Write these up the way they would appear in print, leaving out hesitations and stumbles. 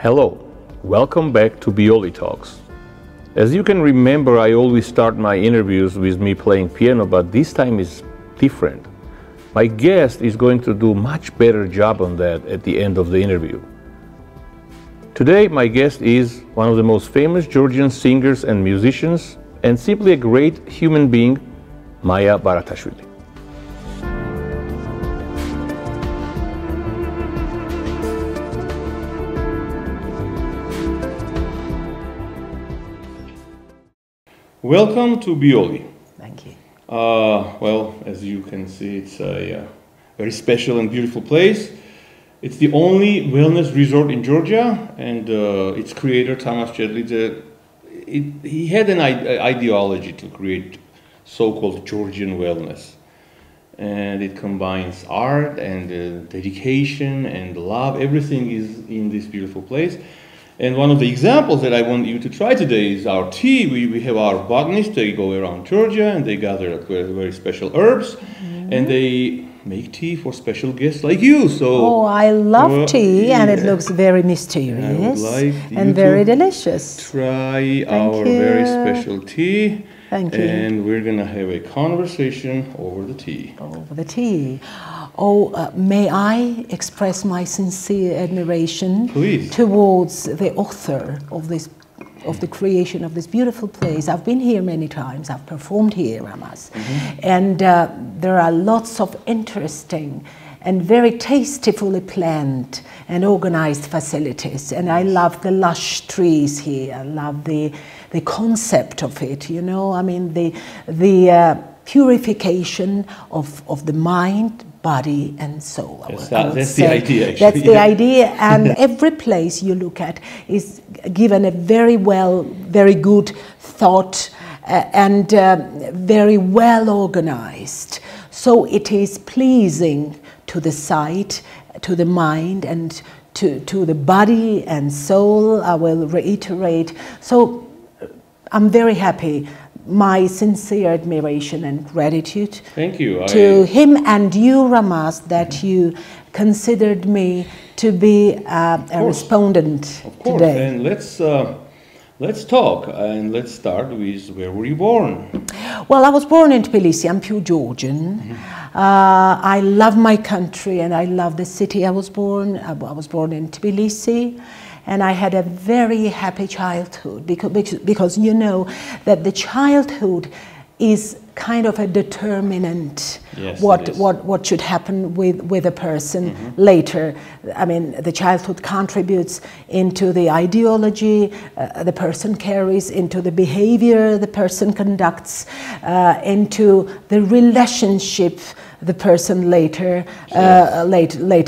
Hello, welcome back to Bioli Talks. As you can remember, I always start my interviews with me playing piano, but this time is different. My guest is going to do a much better job on that at the end of the interview. Today, my guest is one of the most famous Georgian singers and musicians, and simply a great human being, Maia Baratashvili. Welcome to Bioli. Thank you. Well, as you can see, it's a very special and beautiful place. It's the only wellness resort in Georgia, and its creator, Ramaz Bluashvili, he had an ideology to create so-called Georgian wellness. And it combines art and dedication and love. Everything is in this beautiful place. And one of the examples that I want you to try today is our tea. We have our botanists, they go around Georgia and they gather very special herbs, and they make tea for special guests like you. So, I love tea, and it looks very mysterious and very delicious. Try our very special tea. Thank you. And we're going to have a conversation over the tea. Over the tea. May I express my sincere admiration towards the author of the creation of this beautiful place. I've been here many times. I've performed here, Ramaz. And there are lots of interesting and very tastefully planned and organized facilities. And I love the lush trees here. I love the concept of it, you know. I mean, the purification of the mind, body and soul. That's the idea, actually. That's the idea, and every place you look at is given a very good thought and very well organized. So it is pleasing to the sight, to the mind, and to the body and soul. I will reiterate. So I'm very happy. My sincere admiration and gratitude to him and you, Ramaz, that you considered me to be a respondent today. And let's talk, and let's start with where were you born? Well, I was born in Tbilisi. I'm pure Georgian. I love my country and I love the city I was born. I was born in Tbilisi. And I had a very happy childhood because you know that the childhood is kind of a determinant what should happen with a person later. I mean, the childhood contributes into the ideology the person carries, into the behavior the person conducts, into the relationship the person later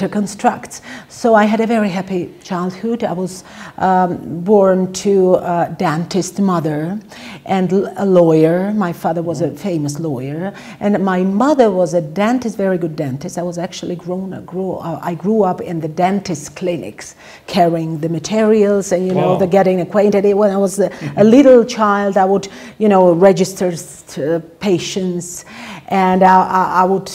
constructs. So I had a very happy childhood. I was born to a dentist mother and a lawyer. My father was a famous lawyer, and my mother was a dentist, very good dentist. I was actually I grew up in the dentist clinics, carrying the materials and the getting acquainted. When I was a little child, I would register patients, and I would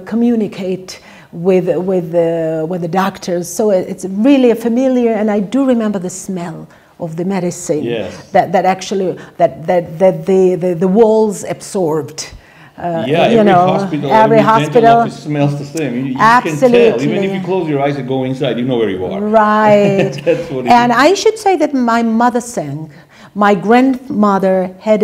communicate with the doctors. So it's really familiar, and I do remember the smell of the medicine that the walls absorbed. Every hospital office smells the same. You Absolutely. can tell. Even if you close your eyes and go inside, you know where you are. Right. That's what it and is. I should say that my mother sang. My grandmother had,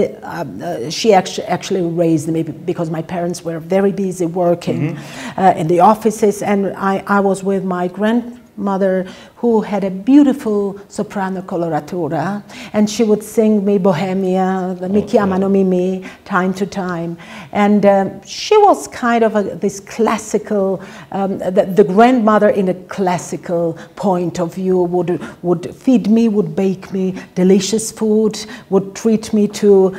she actually raised me because my parents were very busy working in the offices, and I was with my grandmother, who had a beautiful soprano coloratura, and she would sing me Bohemia, Mi chiamano Mimi, time to time. And she was kind of this classical, the grandmother in a classical point of view, would feed me, would bake me delicious food, would treat me to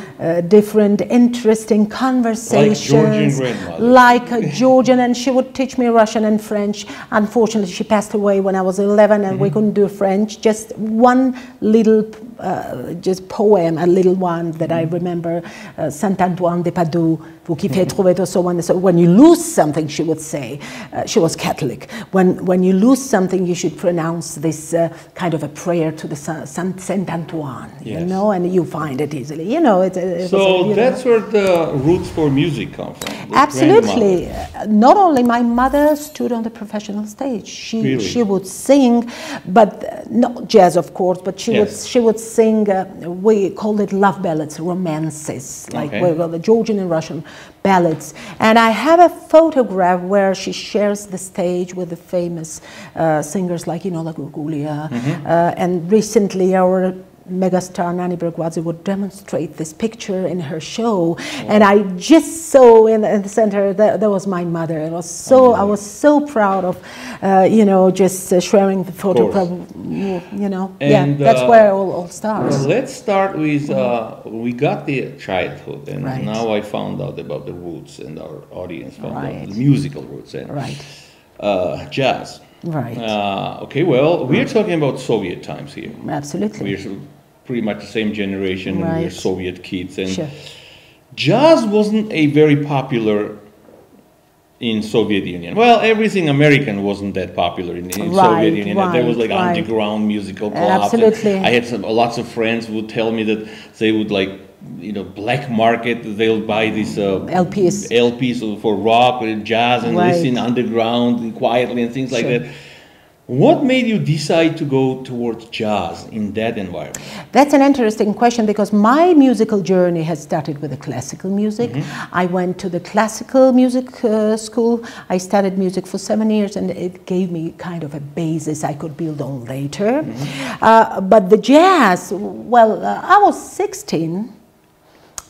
different interesting conversations. Like a Georgian, and she would teach me Russian and French. Unfortunately, she passed away when I was 11, and we couldn't do French, just one little just poem, a little one that I remember, Saint Antoine de Padoue, vous qui faites trouver tout, so on. So when you lose something, she would say, she was Catholic, when you lose something, you should pronounce this kind of a prayer to the Saint Antoine, you know, and you find it easily, you know. So that's where the roots for music come from. Absolutely. Not only my mother stood on the professional stage. She would sing, but not jazz, of course. But she would sing. We called it love ballads, romances, like the Georgian and Russian ballads. And I have a photograph where she shares the stage with the famous singers like Inola Gurgulia, and recently our megastar Nani Bergwadze would demonstrate this picture in her show, and I just saw in the center that was my mother. It was so I was so proud of, you know, just sharing the photograph. You know, and that's where it all starts. Well, let's start with we got the childhood, and now I found out about the roots, and our audience found out the musical roots, and jazz. Right. Okay, well, we're talking about Soviet times here. Absolutely. We're pretty much the same generation, and we're Soviet kids. And jazz wasn't a very popular in Soviet Union. Well, everything American wasn't that popular in Soviet Union. There was like underground musical clubs. Absolutely. I had lots of friends who would tell me that they would like, you know, black market, they'll buy these LPs for rock and jazz and listen underground and quietly and things like that. What made you decide to go towards jazz in that environment? That's an interesting question, because my musical journey has started with the classical music. I went to the classical music school. I studied music for 7 years, and it gave me kind of a basis I could build on later. But the jazz, well, I was 16.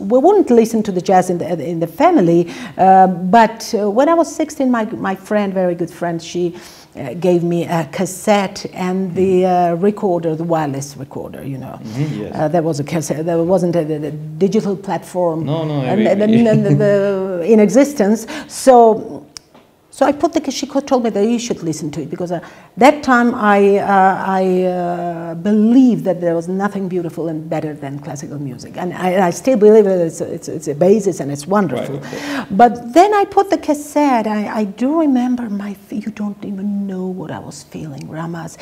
We wouldn't listen to the jazz in the family, but when I was 16, my friend, very good friend, she gave me a cassette and the recorder, the wireless recorder, you know. There was a cassette, there wasn't a digital platform in existence. So I put she told me that you should listen to it, because that time I believed that there was nothing beautiful and better than classical music, and I still believe that it's a basis and it's wonderful. But then I put the cassette. I do remember you don't even know what I was feeling, Ramaz.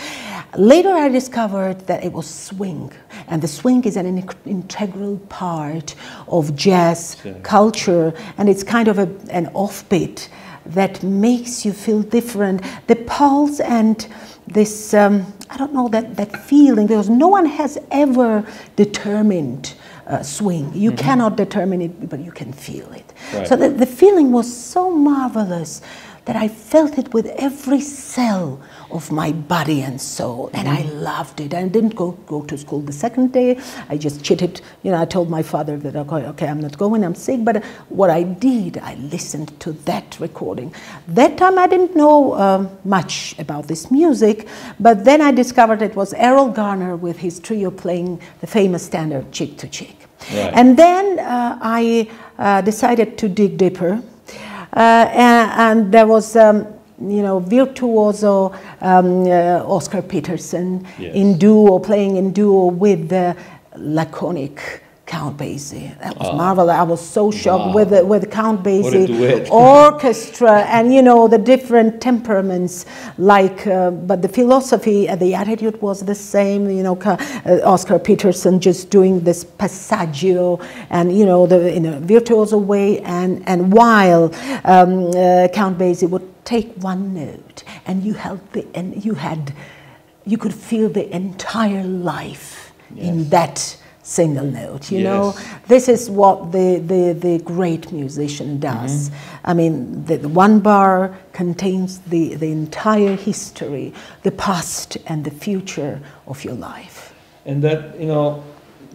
Later I discovered that it was swing, and the swing is an integral part of jazz culture, and it's kind of an offbeat that makes you feel different. The pulse and this, I don't know, that feeling, because no one has ever determined swing. You cannot determine it, but you can feel it. So the feeling was so marvelous that I felt it with every cell of my body and soul, and I loved it. I didn't go to school the second day. I just chitted, you know, I told my father that, okay, I'm not going, I'm sick, but what I did, I listened to that recording. That time I didn't know much about this music, but then I discovered it was Errol Garner with his trio playing the famous standard Chick to Chick. And then I decided to dig deeper. And there was, you know, virtuoso Oscar Peterson playing in duo with the laconic Count Basie. That was marvelous. I was so shocked with the Count Basie orchestra, and you know, the different temperaments, like, but the philosophy and the attitude was the same. You know, Oscar Peterson just doing this passaggio, and you know, in a virtuoso way, and while Count Basie would take one note, and you could feel the entire life in that single note, you know. This is what the great musician does. I mean, the one bar contains the entire history, the past and the future of your life. And that, you know,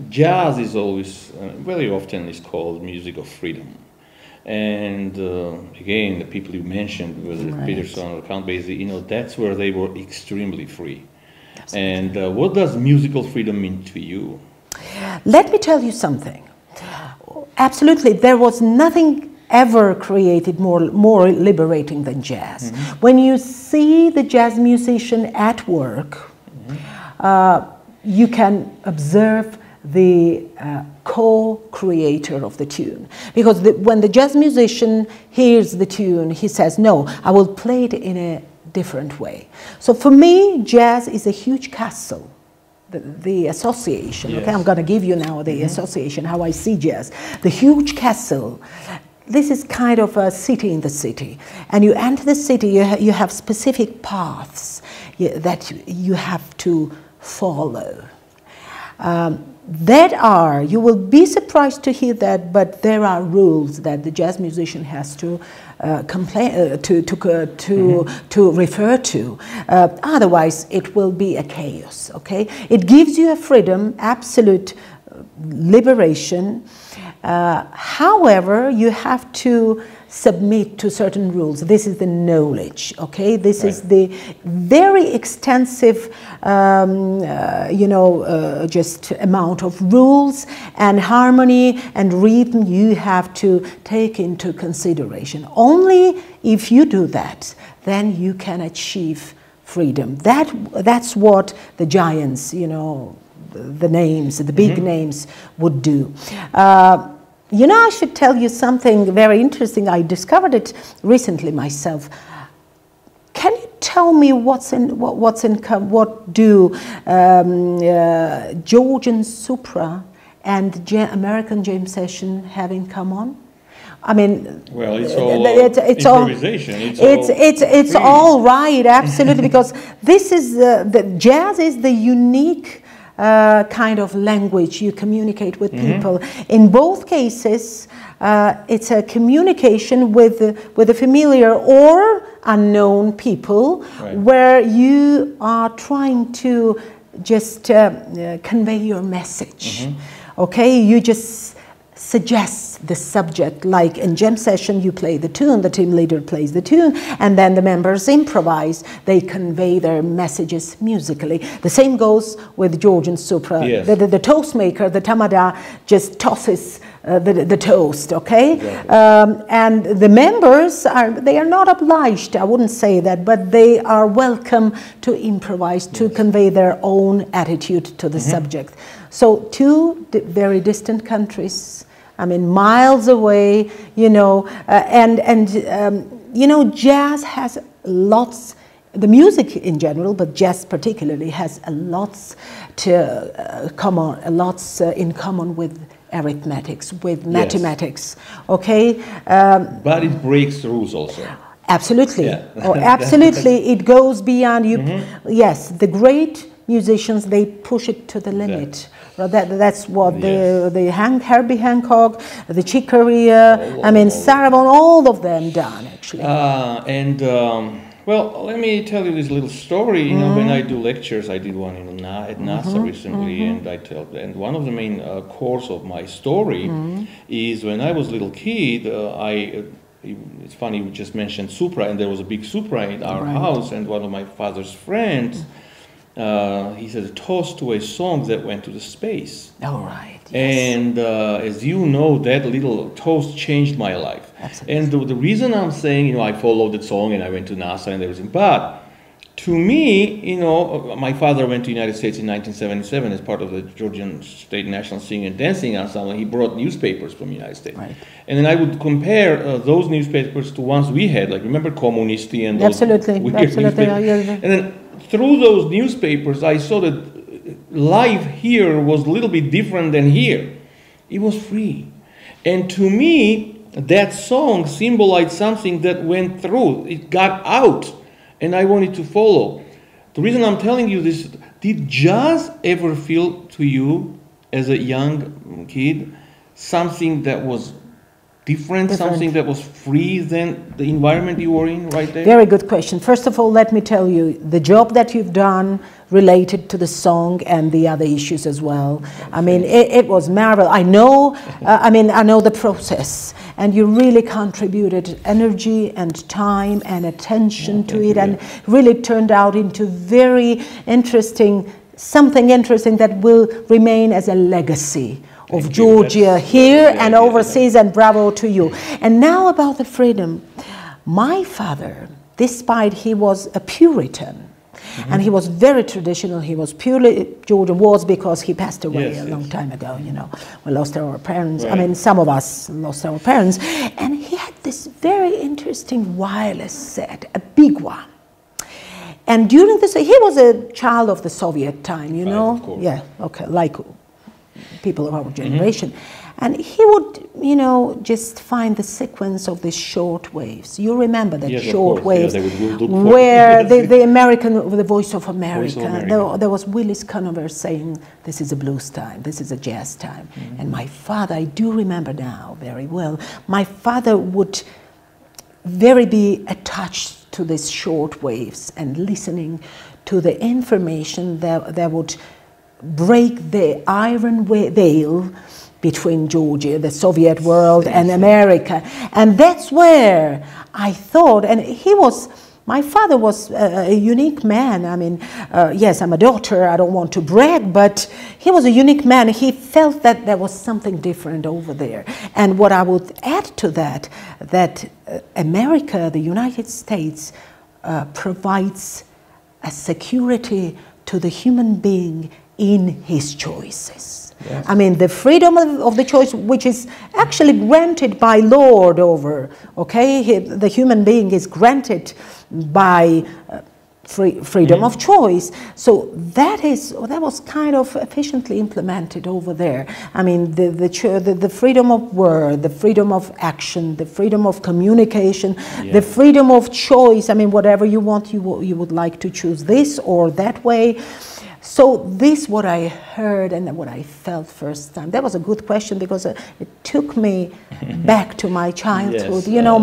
jazz is always, very often is called music of freedom. And again, the people you mentioned, whether Peterson or Count Basie, you know, that's where they were extremely free. Absolutely. And what does musical freedom mean to you? Let me tell you something. Absolutely, there was nothing ever created more liberating than jazz. When you see the jazz musician at work, you can observe the co-creator of the tune. Because when the jazz musician hears the tune, he says, no, I will play it in a different way. So for me, jazz is a huge castle. The association, yes. Okay, I'm going to give you now the association, how I see jazz. The huge castle. This is kind of a city in the city. And you enter the city, you have specific paths that you have to follow. You will be surprised to hear that, but there are rules that the jazz musician has to to refer to. Otherwise, it will be a chaos. Okay, it gives you a freedom, absolute liberation. However, you have to submit to certain rules. This is the knowledge, okay? This is the very extensive, just amount of rules and harmony and rhythm you have to take into consideration. Only if you do that, then you can achieve freedom. That's what the giants, the names, the big names would do. I should tell you something very interesting. I discovered it recently myself. Can you tell me what do Georgian Supra and American jam session have in common? I mean, well, it's all improvisation. It's all right, absolutely, because this is the jazz is the unique kind of language you communicate with people. In both cases, it's a communication with the familiar or unknown people, where you are trying to just convey your message. Okay, you just suggest the subject, like in jam session you play the tune, the team leader plays the tune, and then the members improvise, they convey their messages musically. The same goes with Georgian Supra. Yes. The toast maker, the tamada, just tosses the toast, okay? Exactly. And the members they are not obliged, I wouldn't say that, but they are welcome to improvise, to convey their own attitude to the subject. So two very distant countries, I mean, miles away, jazz has lots, the music in general, but jazz particularly, has lots in common with arithmetics, with mathematics, okay? But it breaks rules also. Absolutely. Yeah. Absolutely. It goes beyond you. Yes, the great musicians, they push it to the limit. That's what the Herbie Hancock, the Chick Corea, Sarah Vaughan, all of them done actually. Well, let me tell you this little story. When I do lectures, I did one at NASA recently, and one of the main cores of my story is when I was a little kid. It's funny, you just mentioned Supra, and there was a big Supra in our house, and one of my father's friends. He said a toast to a song that went to the space. Oh, right. Yes. And as you know, that little toast changed my life. Absolutely. And the reason I'm saying, I followed that song and I went to NASA and everything. But to me, my father went to the United States in 1977 as part of the Georgian State National Singing and Dancing Ensemble. He brought newspapers from the United States. Right. And then I would compare those newspapers to ones we had, like remember Komunisti and those Absolutely. And then through those newspapers, I saw that life here was a little bit different than here. It was free. And to me, that song symbolized something that went through. It got out, and I wanted to follow. The reason I'm telling you this, did jazz ever feel to you as a young kid something that was different, something that was free than the environment you were in right there? Very good question. First of all, let me tell you, the job that you've done related to the song and the other issues as well. I mean, it was marvelous. I know, I know the process, and you really contributed energy and time and attention to it, and really turned out into very interesting, something interesting that will remain as a legacy of Georgia here and overseas, and bravo to you. And now about the freedom. My father, despite he was a Puritan, And he was very traditional. He was purely Georgian, was because he passed away a long time ago, you know. We lost our parents. I mean, some of us lost our parents. And he had this very interesting wireless set, a big one. And during this, he was a child of the Soviet time, you know. Of course. Yeah, okay, like people of our generation. And he would, you know, just find the sequence of these short waves. You remember that short waves, where the American, the Voice of America, there was Willis Conover saying, this is a blues time, this is a jazz time. And my father, I do remember now very well, my father would very be attached to these short waves and listening to the information that would break the iron veil between Georgia, the Soviet world, and America. And that's where I thought, and my father was a unique man. I mean, yes, I'm a daughter, I don't want to brag, but he was a unique man. He felt that there was something different over there. And what I would add to that, that America, the United States, provides a security to the human being in his choices. Yes. I mean, the freedom of the choice, which is actually granted by Lord over, okay? The human being is granted by freedom of choice. So that was kind of efficiently implemented over there. I mean, the freedom of word, the freedom of action, the freedom of communication, the freedom of choice. I mean, whatever you want, you would like to choose this or that way. So this what I heard and what I felt first time. That was a good question because it took me back to my childhood, you know,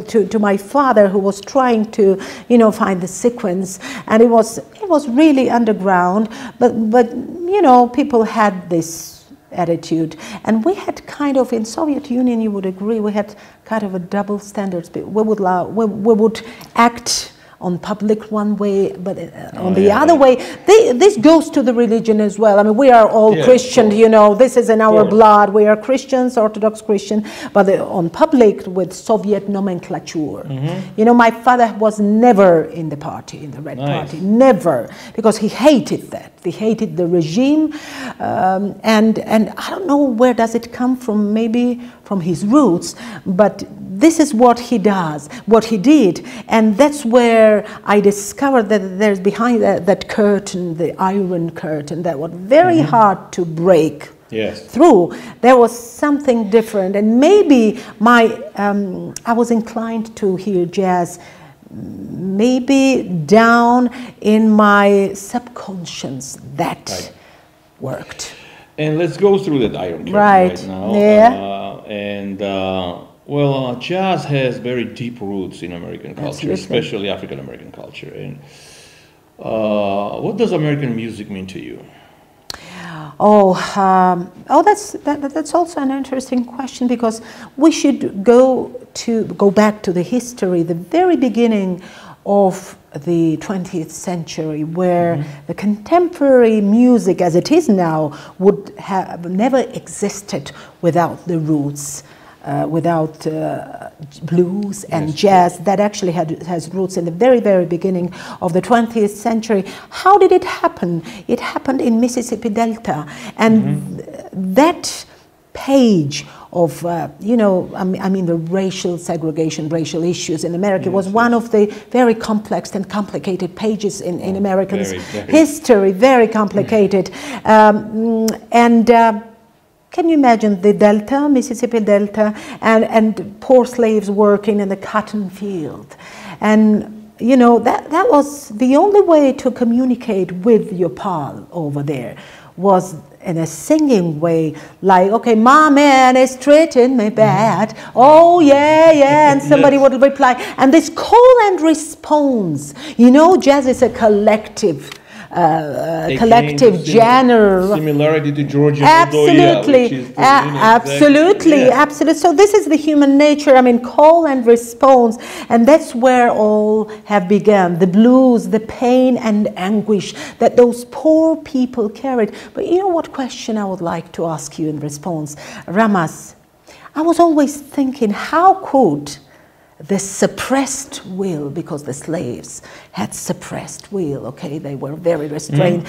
to my father who was trying to, you know, find the sequence, and it was really underground, but you know, people had this attitude, and we had kind of, in Soviet Union, you would agree, we had kind of a double standards. We would act on public one way, but on the other way, this goes to the religion as well. I mean, we are all Christian, you know, this is in our blood. We are Christians, Orthodox Christian, but on public with Soviet nomenclature. You know, my father was never in the party, in the Red Party, never, because he hated that. He hated the regime, and I don't know where does it come from, maybe from his roots, but this is what he does, what he did, and that's where I discovered that there's behind that curtain, the iron curtain, that was very hard to break through. There was something different, and maybe I was inclined to hear jazz maybe down in my subconscious that worked. And let's go through that iron curtain right now. Well, jazz has very deep roots in American culture, especially African American culture. And what does American music mean to you? That's also an interesting question, because we should go back to the history, the very beginning of the 20th century, where the contemporary music as it is now would have never existed without the roots, without blues and jazz that actually has roots in the very, very beginning of the 20th century. How did it happen? It happened in Mississippi Delta, and that page of, you know, I mean the racial segregation, racial issues in America was one of the very complex and complicated pages in American history, very complicated. Can you imagine the Delta, Mississippi Delta, and poor slaves working in the cotton field? And, you know, that was the only way to communicate with your pal over there, was in a singing way, like, okay, my man is treating me bad. Oh, yeah, and somebody would reply. And this call and response, you know, jazz is a collective genre. Similarity to Georgian absolutely, absolutely. So this is the human nature. I mean, call and response, and that's where all have begun. The blues, the pain and anguish that those poor people carried. But you know what question I would like to ask you in response, Ramaz? I was always thinking, how could the suppressed will, because the slaves had suppressed will, okay, they were very restrained.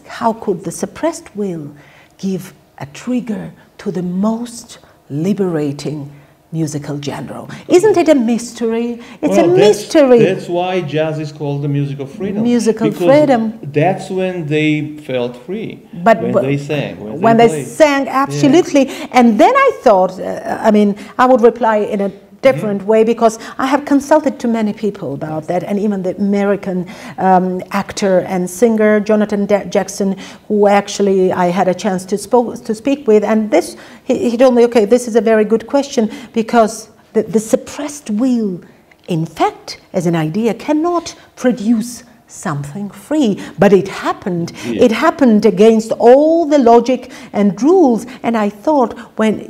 How could the suppressed will give a trigger to the most liberating musical genre? Isn't it a mystery? It's a mystery. That's why jazz is called the music of freedom. Musical freedom. That's when they felt free. But when they sang. When they sang, absolutely. Yeah. And then I thought, I would reply in a different way, because I have consulted to many people about that, and even the American actor and singer Jonathan Jackson, who actually I had a chance to speak with, and this he told me, okay, this is a very good question, because the suppressed will, in fact, as an idea, cannot produce something free, but it happened. Yeah. It happened against all the logic and rules, and I thought, when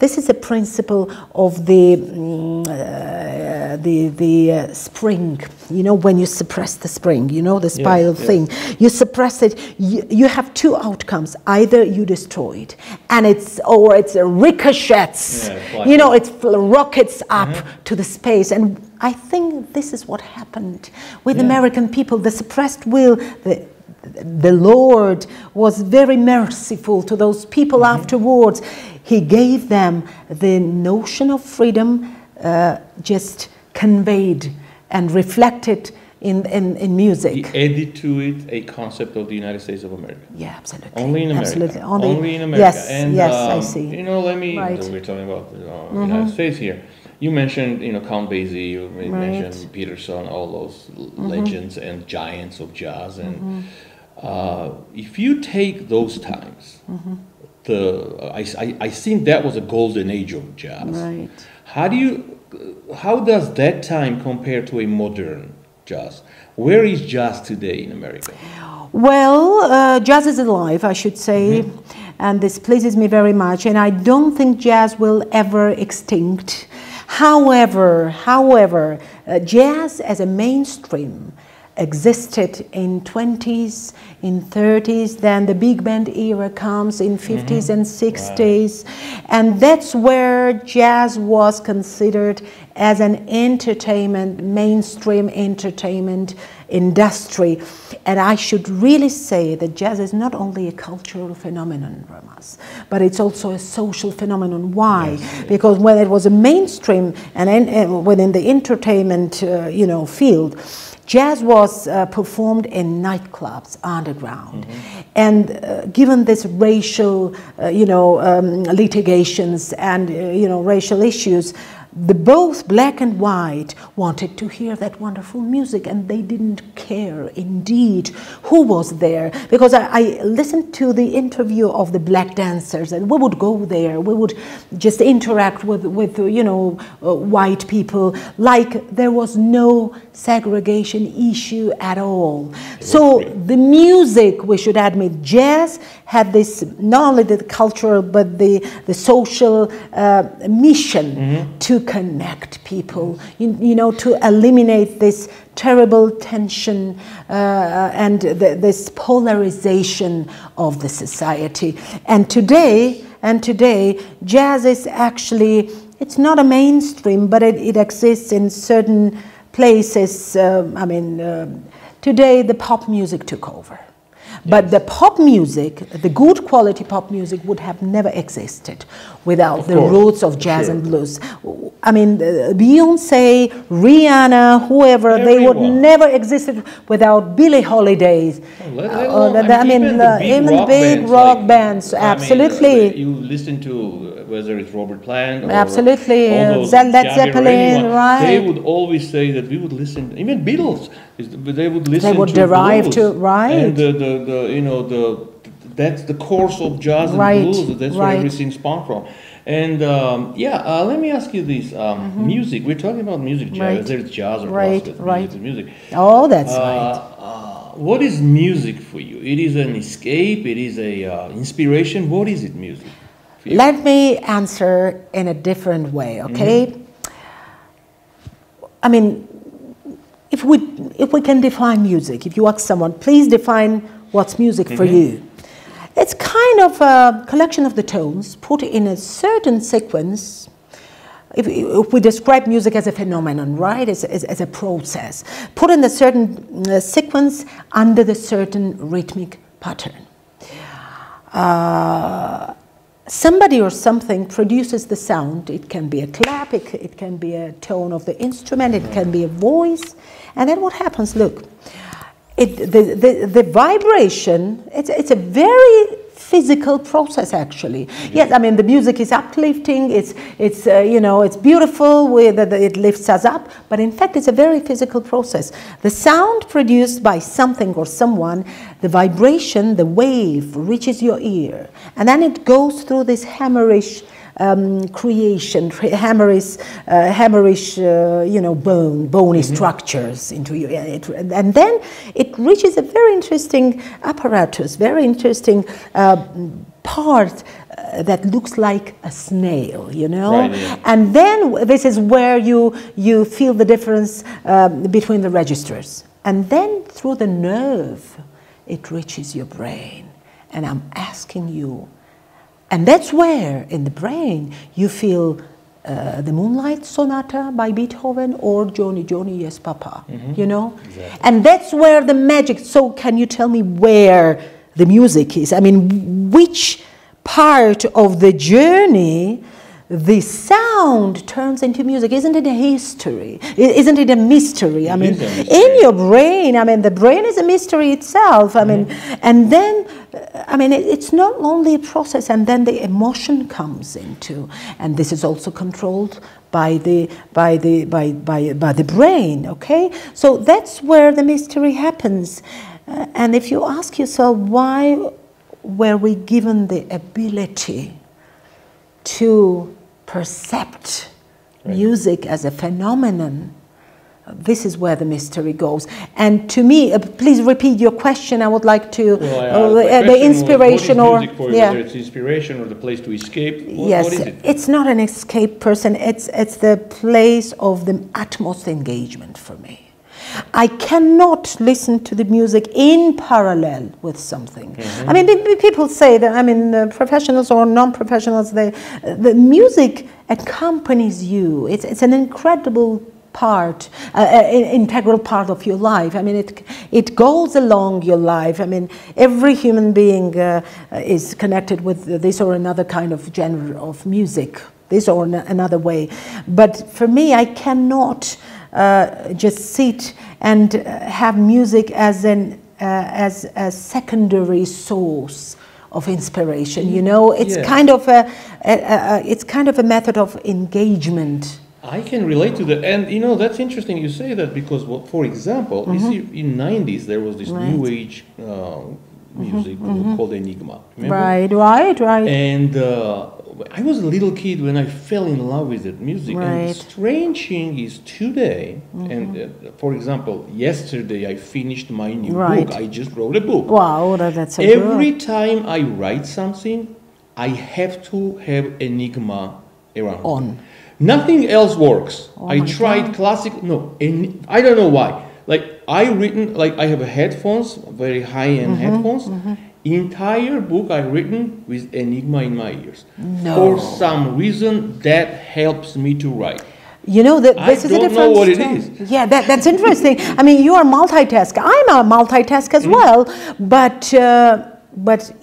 this is a principle of the spring. When you suppress the spring, the spiral thing, you suppress it. You have two outcomes: either you destroy it, and it's ricochets. Yeah, it rockets up to the space. And I think this is what happened with American people. The suppressed will, the Lord was very merciful to those people afterwards. He gave them the notion of freedom, just conveyed and reflected in music. He added to it a concept of the United States of America. Yeah, absolutely. Only in America. Absolutely. Only in America. Yes, and, I see. We're talking about the United States here. You mentioned, Count Basie, you mentioned Peterson, all those legends and giants of jazz. And if you take those times, I think that was a golden age of jazz. Right. How does that time compare to a modern jazz? Where is jazz today in America? Well, jazz is alive, I should say, and this pleases me very much. And I don't think jazz will ever extinct. However, jazz as a mainstream existed in 20s, in 30s, then the big band era comes in 50s and 60s, and that's where jazz was considered as an entertainment, mainstream entertainment industry. And I should really say that jazz is not only a cultural phenomenon, Ramaz, but it's also a social phenomenon. Why? Yes. Because when it was a mainstream and within the entertainment field, jazz was performed in nightclubs underground, and given this racial, litigations and racial issues, both black and white wanted to hear that wonderful music, and they didn't care indeed who was there. Because I listened to the interview of the black dancers, and we would go there, we would just interact with white people like there was no segregation issue at all. So the music, we should admit, jazz had this, not only the cultural but the social mission to connect people, to eliminate this terrible tension and this polarization of the society. And today, jazz is actually, it's not a mainstream, but it exists in certain places. Today the pop music took over. But the pop music, the good quality pop music, would have never existed without the roots of jazz and blues. Beyonce, Rihanna, whoever, they would never existed without Billie Holiday. Even big rock bands, absolutely. You listen to whether it's Robert Plant or absolutely, Led Zeppelin, right? They would always say that we would listen, even Beatles, they would listen to They would derive to, right? And that's the course of jazz and blues. That's where everything spawned from. And let me ask you this: music. We're talking about music, jazz. Whether it's jazz or gospel music. Oh, that's right. What is music for you? It is an escape. It is a inspiration. What is it, music? Let me answer in a different way. Okay. If we can define music, if you ask someone, please define what's music for you. It's kind of a collection of the tones put in a certain sequence, if we describe music as a phenomenon, right, as a process, put in a certain sequence under the certain rhythmic pattern. Somebody or something produces the sound. It can be a clap, it can be a tone of the instrument, it can be a voice. And then what happens? Look, the vibration, it's a very physical process, actually. Yes, I mean, the music is uplifting, it's you know, it's beautiful, it lifts us up, but in fact it's a very physical process. The sound produced by something or someone, the vibration, the wave reaches your ear, and then it goes through this hammerish creation, hammerish, you know, bony structures into you, and then it reaches a very interesting apparatus, very interesting part that looks like a snail, you know, right, yeah. And then this is where you feel the difference between the registers, and then through the nerve, it reaches your brain, and I'm asking you. And that's where, in the brain, you feel the Moonlight Sonata by Beethoven or Johnny, Johnny, Yes, Papa, you know? Exactly. And that's where the magic, so can you tell me where the music is? I mean, which part of the journey the sound turns into music? Isn't it a history? Isn't it a mystery? I mean, in your brain, I mean, the brain is a mystery itself. I mean, and then, I mean, it's not only a process, and then the emotion comes into, and this is also controlled by the brain. Okay, so that's where the mystery happens. And if you ask yourself, why were we given the ability to percept music as a phenomenon? This is where the mystery goes. And to me, please repeat your question. I would like to the inspiration, or whether it's inspiration or the place to escape. What is it? It's not an escape person. It's the place of the utmost engagement for me. I cannot listen to the music in parallel with something. I mean, people say that, I mean, professionals or non-professionals, the music accompanies you. It's an incredible part, integral part of your life. I mean, it goes along your life. I mean, every human being is connected with this or another kind of genre of music, this or another way. But for me, I cannot just sit and have music as a secondary source of inspiration. You know, it's kind of a method of engagement. I can relate to that, and you know, that's interesting you say that, because, well, for example, you see, in '90s there was this new age music called Enigma. Remember? Right. And I was a little kid when I fell in love with that music. And the strange thing is today, and for example, yesterday I finished my new book. I just wrote a book. Wow, that's so Every time I write something, I have to have Enigma around. Nothing else works. I tried classic. No, I don't know why. Like I have headphones, very high-end headphones. Entire book I written with Enigma in my ears. For some reason, that helps me to write. You know, this is a difference. I don't know what it is. Yeah, that's interesting. I mean, you are multitasker. I'm a multitasker as well. But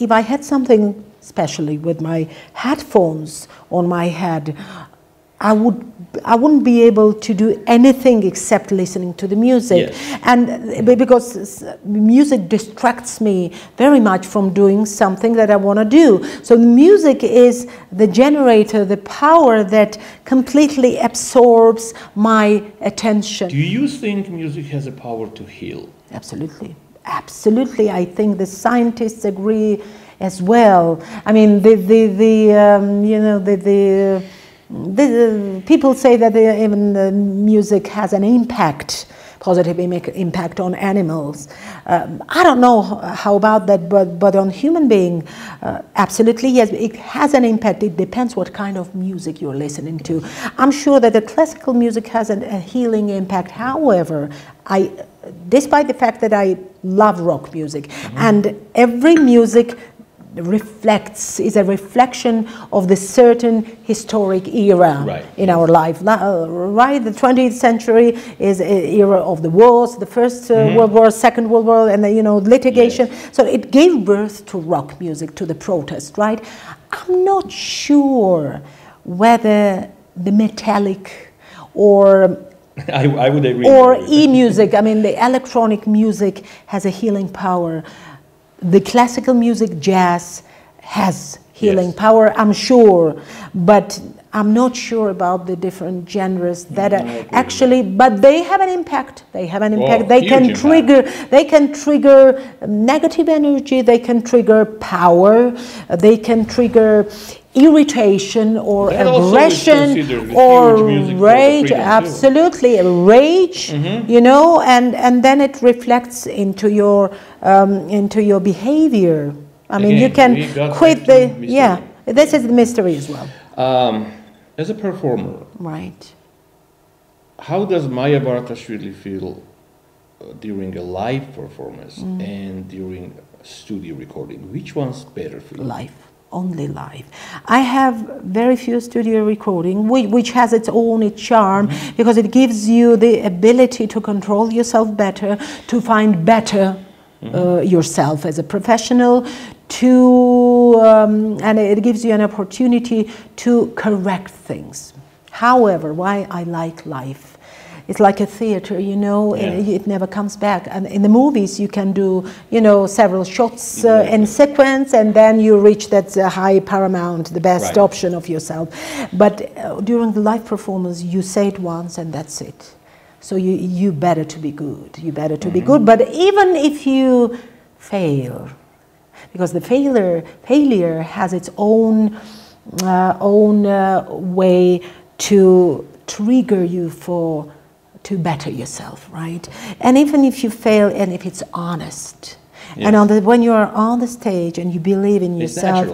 if I had something, especially with my headphones on my head, I wouldn't be able to do anything except listening to the music, and because music distracts me very much from doing something that I want to do. So music is the generator, the power that completely absorbs my attention. Do you think music has a power to heal? Absolutely, absolutely. I think the scientists agree as well. I mean, people say that even the music has an impact, positive impact on animals. I don't know how about that, but on human being, absolutely yes, it has an impact. It depends what kind of music you're listening to. I'm sure that the classical music has a healing impact. However, despite the fact that I love rock music, and every music is a reflection of the certain historic era in our life. Right, the 20th century is an era of the wars, the First World War, Second World War, and the, litigation. Yes. So it gave birth to rock music, to the protest, right? I'm not sure whether the metallic or I would agree. Or e-music, I mean, the electronic music has a healing power. The classical music, jazz, has healing power, I'm sure, but I'm not sure about the different genres that are actually, but they have an impact. They have an impact. They can trigger negative energy. They can trigger power. They can trigger irritation or aggression or rage. Absolutely, rage. And then it reflects into your behavior. I mean, you can quit the This is the mystery as well. As a performer, right? How does Maia Baratashvili feel during a live performance and during a studio recording? Which one's better for you? Live. Only live. I have very few studio recording, which has its own charm, because it gives you the ability to control yourself better, to find better yourself as a professional, and it gives you an opportunity to correct things. However, why I like live? It's like a theater, it never comes back. And in the movies, you can do, several shots in sequence, and then you reach that high paramount, the best option of yourself. But during the live performance, you say it once, and that's it. So you better to be good. You better to be good. But even if you fail, because the failure has its own way to trigger you to better yourself, right? And even if you fail, and if it's honest, and when you are on the stage and you believe in yourself,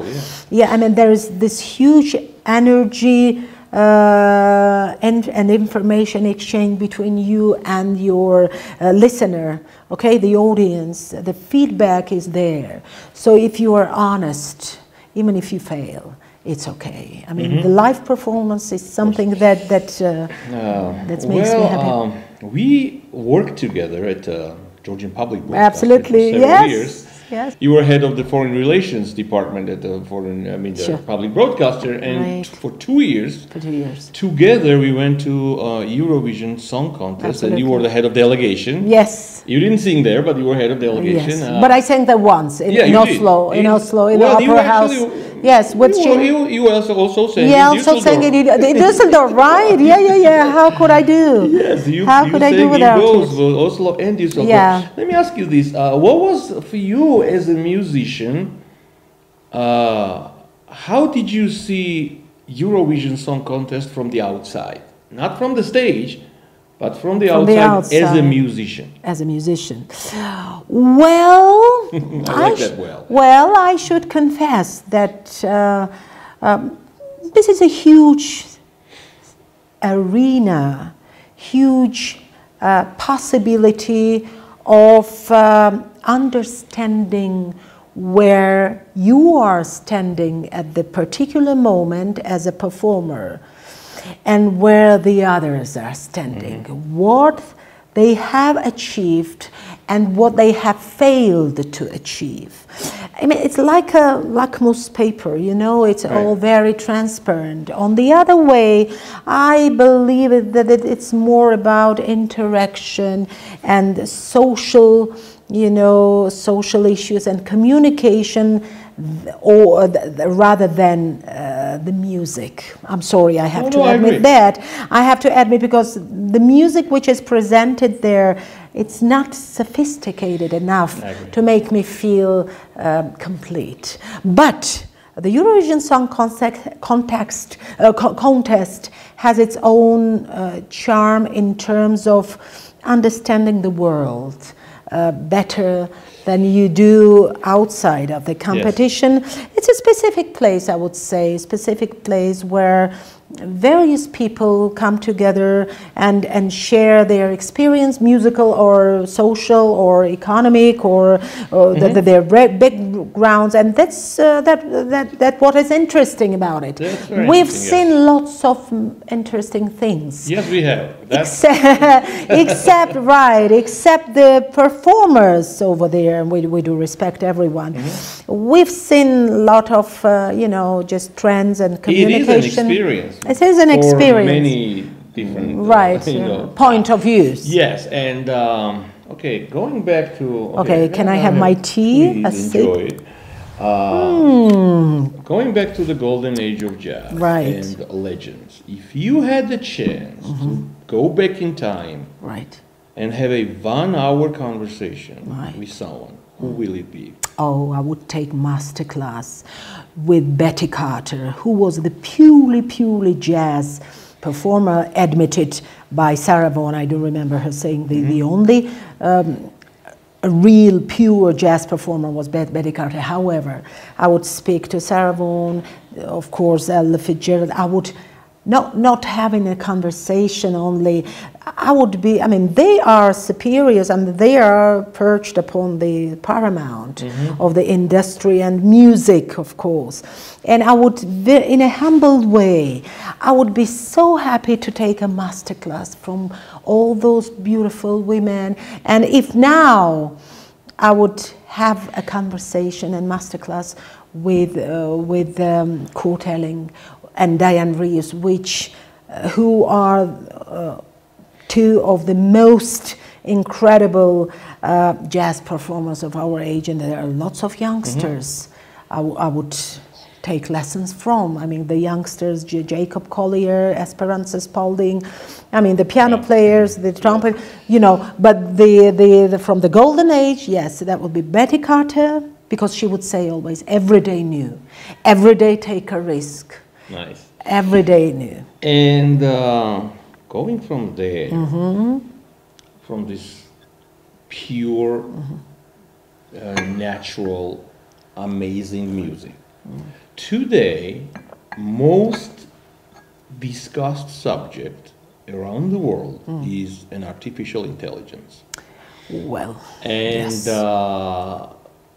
I mean, there is this huge energy and information exchange between you and your listener, okay, the audience. The feedback is there. So if you are honest, even if you fail, it's okay. I mean, the live performance is something that makes me happy. We worked together at Georgian Public Broadcaster. Absolutely, for several years. Yes. You were head of the Foreign Relations Department at the Public Broadcaster, and for 2 years, together we went to Eurovision Song Contest, and you were the head of delegation. Yes. You didn't sing there, but you were head of delegation. Yes. But I sang there once in Oslo, in the Opera House. Yes, with you also sang in Düsseldorf. Yeah, also sang in Düsseldorf, right? Yeah. How could I do? Yes, how could I do without it? Oslo and Düsseldorf. Yeah. Let me ask you this: what was for you as a musician? How did you see Eurovision Song Contest from the outside? Not from the stage, but from the outside as a musician. As a musician. Well, I should confess that this is a huge arena, huge possibility of understanding where you are standing at the particular moment as a performer, and where the others are standing, what they have achieved and what they have failed to achieve. I mean, it's like a lakmus paper, it's all very transparent. On the other way, I believe that it's more about interaction and social issues and communication, or rather than the music. I'm sorry, I have to admit that. I have to admit, because the music which is presented there, it's not sophisticated enough to make me feel complete. But the Eurovision Song Contest has its own charm in terms of understanding the world better, than you do outside of the competition. Yes. It's a specific place, I would say, specific place where various people come together and share their experience, musical or social or economic or their backgrounds, and that's what is interesting about it. We've seen lots of interesting things. Yes, we have. Except the performers over there, and we do respect everyone. We've seen a lot of just trends and communication. It is an experience. It is an experience. For many different point of views. Yes, and okay, going back to. Okay, can I have my tea? Please enjoy it. Going back to the golden age of jazz and legends. If you had the chance to go back in time, and have a 1-hour conversation with someone, who will it be? Oh, I would take masterclass with Betty Carter, who was the purely jazz performer, admitted by Sarah Vaughan. I do remember her saying the only a real pure jazz performer was Betty Carter. However, I would speak to Sarah Vaughan, of course, Ella Fitzgerald. I would not having a conversation only. I would be, I mean, they are superiors and they are perched upon the paramount of the industry and music, of course. And I would, in a humble way, I would be so happy to take a masterclass from all those beautiful women. And if now I would have a conversation and masterclass with Kurt Elling and Diane Reeves, who are two of the most incredible jazz performers of our age, and there are lots of youngsters I would take lessons from. I mean, the youngsters, Jacob Collier, Esperanza Spalding, I mean, the piano players, the trumpet, but the from the golden age, yes, that would be Betty Carter, because she would say always, every day new, every day take a risk. Nice. Every day new. And going from there, from this pure, natural, amazing music, today, most discussed subject around the world is an artificial intelligence. Well, and yes.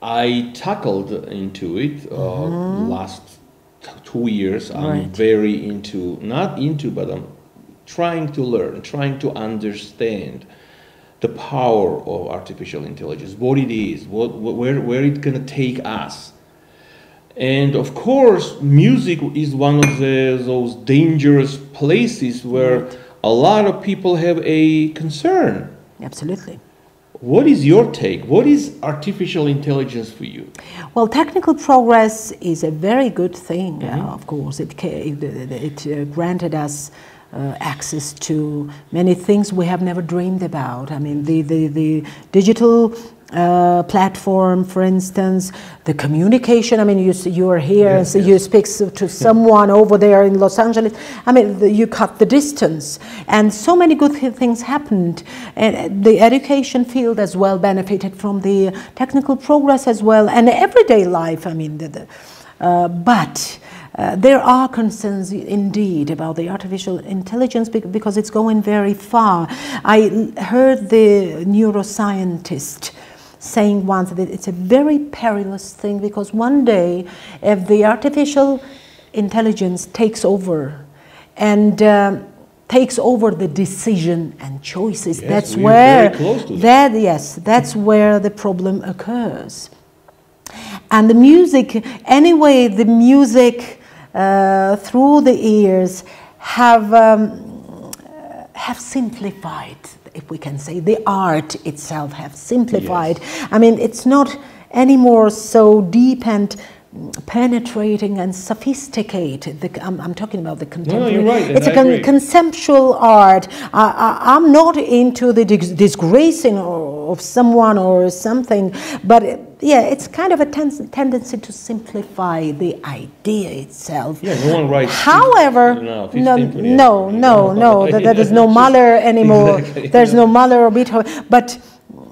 I tackled into it last 2 years. I'm very into, not into, but I'm trying to learn, trying to understand the power of artificial intelligence, what it is, where it's going to take us. And of course, music is one of those dangerous places where a lot of people have a concern. Absolutely. What is your take? What is artificial intelligence for you? Well, technical progress is a very good thing, of course. It granted us access to many things we have never dreamed about. I mean, the digital platform, for instance, the communication. I mean, you are here, and so you speak to someone over there in Los Angeles. I mean, you cut the distance, and so many good things happened. And the education field as well benefited from the technical progress as well, and everyday life. I mean, but there are concerns indeed about the artificial intelligence because it's going very far. I heard the neuroscientist saying once that it's a very perilous thing, because one day if the artificial intelligence takes over and takes over the decision and choices, that's where that's where the problem occurs. And the music, anyway, the music through the years have simplified, if we can say, the art itself have simplified. I mean, it's not anymore so deep and penetrating and sophisticated. I'm talking about the contemporary. No, you're right, it's a conceptual art. I'm not into the disgracing of someone or something, but it's kind of a tendency to simplify the idea itself. Yeah, no one writes. However, no, there is no Mahler anymore. Exactly. There's no Mahler or Beethoven, but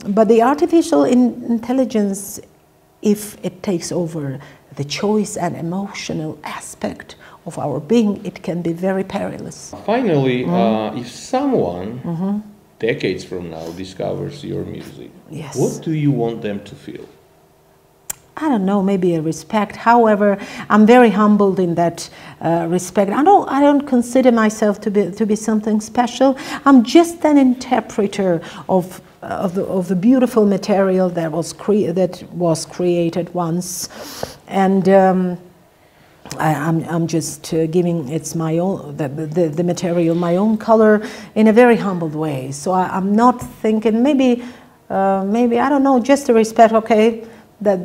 But the artificial intelligence, if it takes over the choice and emotional aspect of our being, it can be very perilous. Finally, if someone decades from now discovers your music, Yes. what do you want them to feel? I don't know, maybe a respect. However, I'm very humbled in that respect. I don't consider myself to be something special. I'm just an interpreter of the beautiful material that was created once, and I'm just giving it's my own the material my own color in a very humbled way. So I'm not thinking maybe I don't know, just a respect. Okay. That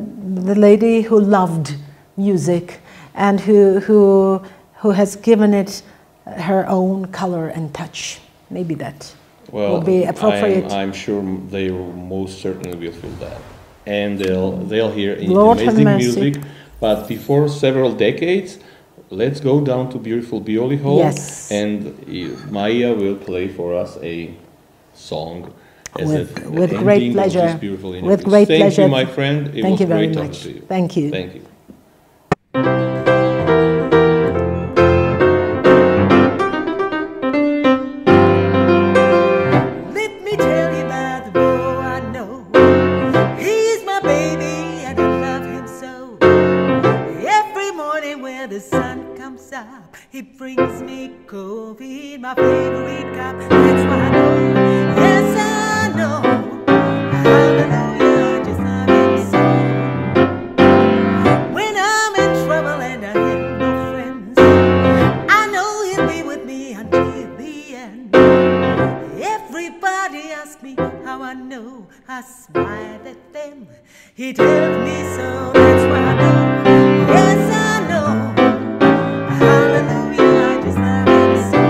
the lady who loved music and who has given it her own color and touch. Maybe that will be appropriate. I'm sure they will most certainly will feel that, and they'll hear Lord amazing music. But before several decades, let's go down to beautiful Bioli Hall, yes. And Maia will play for us a song. With great pleasure. With great pleasure. Thank you, my friend. Thank you very great much. To you. Thank you. Thank you. Let me tell you about the boy I know. He's my baby and I love him so. Every morning when the sun comes up, he brings me coffee in my favorite cup. That's why I know, yes I know. Hallelujah, I just love him so. When I'm in trouble and I have no friends, I know he'll be with me until the end. Everybody asks me how I know, I smile at them. He tells me so, that's why I know, yes I know. Hallelujah, I just love him so.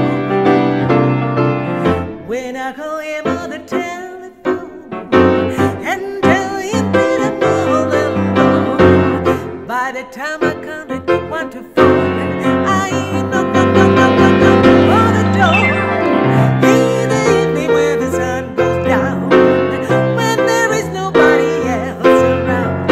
When I call him on the telephone and tell him that I'm all alone, by the time I count it 1 to 4, I ain't knock on the door. In the evening when the sun goes down, when there is nobody else around,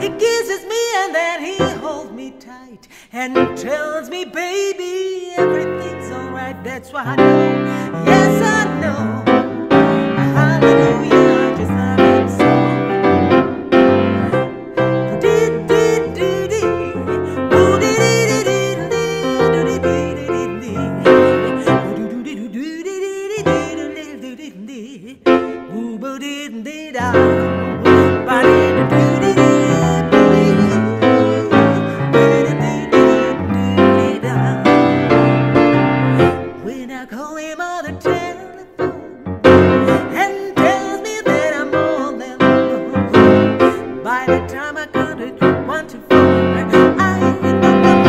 he kisses me and then he holds me tight and tells me, baby, everything's alright. That's why I know, yes I know. Hallelujah, I just love him so. When I call him on the telephone and tells me that I'm all alone, by the time I counted 1 to 4, I hit the door.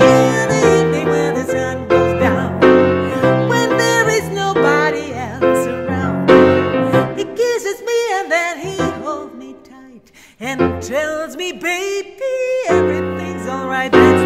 In the evening when the sun goes down, when there is nobody else around, he kisses me and then he holds me tight and tells me, baby, everything's alright. That's